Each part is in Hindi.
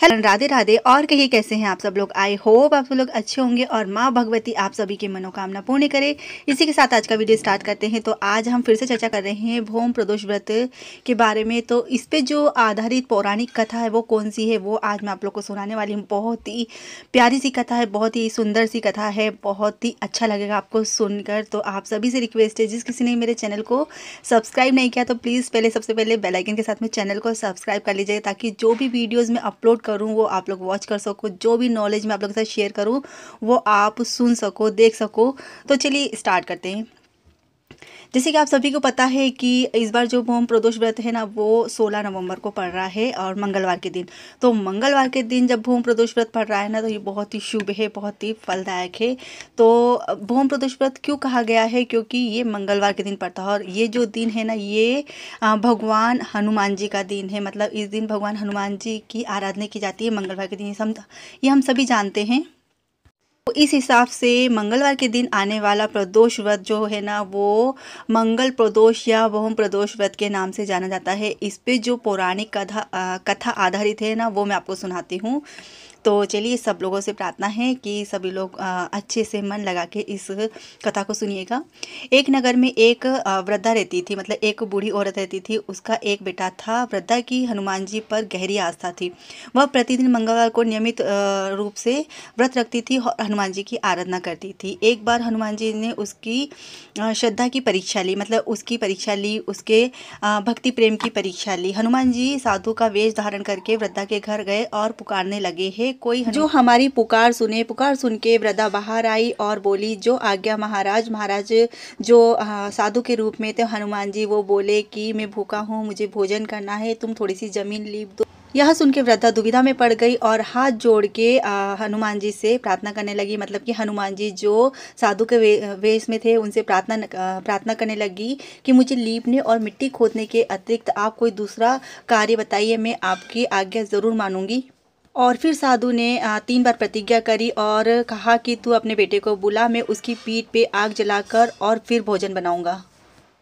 हेलो, राधे राधे। और कहिए कैसे हैं आप सब लोग। आई होप आप सब लोग अच्छे होंगे और माँ भगवती आप सभी की मनोकामना पूर्ण करे। इसी के साथ आज का वीडियो स्टार्ट करते हैं। तो आज हम फिर से चर्चा कर रहे हैं भोम प्रदोष व्रत के बारे में। तो इस पे जो आधारित पौराणिक कथा है वो कौन सी है, वो आज मैं आप लोग को सुनाने वाली हूँ। बहुत ही प्यारी सी कथा है, बहुत ही सुंदर सी कथा है, बहुत ही अच्छा लगेगा आपको सुनकर। तो आप सभी से रिक्वेस्ट है, जिस किसी ने मेरे चैनल को सब्सक्राइब नहीं किया तो प्लीज़ सबसे पहले बेल आइकन के साथ में चैनल को सब्सक्राइब कर लीजिए, ताकि जो भी वीडियोज़ मैं अपलोड करूँ वो आप लोग वॉच कर सको, जो भी नॉलेज मैं आप लोगों के साथ शेयर करूँ वो आप सुन सको, देख सको। तो चलिए स्टार्ट करते हैं। जैसे कि आप सभी को पता है कि इस बार जो भोम प्रदोष व्रत है ना, वो 16 नवंबर को पड़ रहा है और मंगलवार के दिन। तो मंगलवार के दिन जब भोम प्रदोष व्रत पड़ रहा है ना, तो ये बहुत ही शुभ है, बहुत ही फलदायक है। तो भोम प्रदोष व्रत क्यों कहा गया है, क्योंकि ये मंगलवार के दिन पड़ता है और ये जो दिन है ना, ये भगवान हनुमान जी का दिन है। मतलब इस दिन भगवान हनुमान जी की आराधना की जाती है मंगलवार के दिन। ये हम सभी जानते हैं। तो इस हिसाब से मंगलवार के दिन आने वाला प्रदोष व्रत जो है ना, वो मंगल प्रदोष या भोम प्रदोष व्रत के नाम से जाना जाता है। इस पे जो पौराणिक कथा आधारित है ना, वो मैं आपको सुनाती हूँ। तो चलिए, सब लोगों से प्रार्थना है कि सभी लोग अच्छे से मन लगा के इस कथा को सुनिएगा। एक नगर में एक वृद्धा रहती थी, मतलब एक बूढ़ी औरत रहती थी। उसका एक बेटा था। वृद्धा की हनुमान जी पर गहरी आस्था थी। वह प्रतिदिन मंगलवार को नियमित रूप से व्रत रखती थी और हनुमान जी की आराधना करती थी। एक बार हनुमान जी ने उसकी श्रद्धा की परीक्षा ली, मतलब उसकी परीक्षा ली, उसके भक्ति प्रेम की परीक्षा ली। हनुमान जी साधु का वेश धारण करके वृद्धा के घर गए और पुकारने लगे, हे कोई जो हमारी पुकार सुने। पुकार सुन के वृद्धा बाहर आई और बोली, जो आज्ञा महाराज। महाराज जो साधु के रूप में थे हनुमान जी, वो बोले कि मैं भूखा हूँ, मुझे भोजन करना है, तुम थोड़ी सी जमीन लीप दो। यह सुन के वृद्धा दुविधा में पड़ गई और हाथ जोड़ के हनुमान जी से प्रार्थना करने लगी। मतलब कि हनुमान जी जो साधु के वेश में थे उनसे प्रार्थना करने लगी कि मुझे लीपने और मिट्टी खोदने के अतिरिक्त आप कोई दूसरा कार्य बताइए, मैं आपकी आज्ञा ज़रूर मानूंगी। और फिर साधु ने 3 बार प्रतिज्ञा करी और कहा कि तू अपने बेटे को बुला, मैं उसकी पीठ पे आग जलाकर और फिर भोजन बनाऊंगा।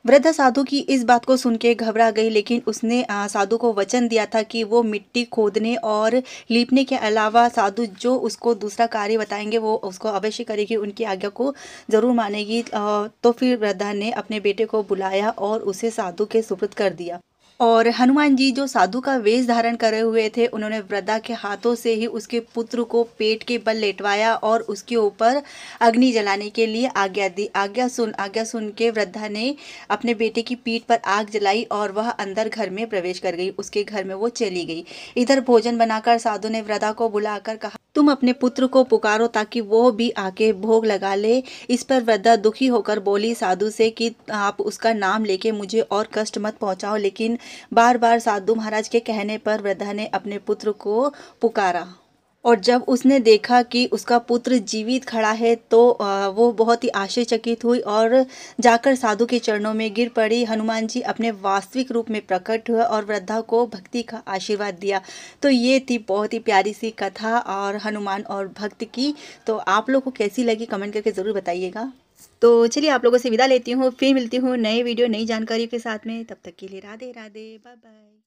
वृद्धा साधु की इस बात को सुन के घबरा गई, लेकिन उसने साधु को वचन दिया था कि वो मिट्टी खोदने और लीपने के अलावा साधु जो उसको दूसरा कार्य बताएंगे वो उसको अवश्य करेगी, उनकी आज्ञा को ज़रूर मानेगी। तो फिर वृद्धा ने अपने बेटे को बुलाया और उसे साधु के सुपुर्द कर दिया। और हनुमान जी जो साधु का वेश धारण करे हुए थे, उन्होंने वृद्धा के हाथों से ही उसके पुत्र को पेट के बल लेटवाया और उसके ऊपर अग्नि जलाने के लिए आज्ञा दी। आज्ञा सुन के वृद्धा ने अपने बेटे की पीठ पर आग जलाई और वह अंदर घर में प्रवेश कर गई। उसके घर में वो चली गई। इधर भोजन बनाकर साधु ने वृद्धा को बुलाकर कहा, तुम अपने पुत्र को पुकारो ताकि वो भी आके भोग लगा ले। इस पर वृद्धा दुखी होकर बोली साधु से कि आप उसका नाम लेके मुझे और कष्ट मत पहुंचाओ। लेकिन बार बार साधु महाराज के कहने पर वृद्धा ने अपने पुत्र को पुकारा और जब उसने देखा कि उसका पुत्र जीवित खड़ा है तो वो बहुत ही आश्चर्यचकित हुई और जाकर साधु के चरणों में गिर पड़ी। हनुमान जी अपने वास्तविक रूप में प्रकट हुए और वृद्धा को भक्ति का आशीर्वाद दिया। तो ये थी बहुत ही प्यारी सी कथा और हनुमान और भक्त की। तो आप लोग को कैसी लगी कमेंट करके ज़रूर बताइएगा। तो चलिए, आप लोगों से विदा लेती हूँ, फिर मिलती हूँ नए वीडियो नई जानकारी के साथ में। तब तक के लिए राधे राधे, बाय बाय।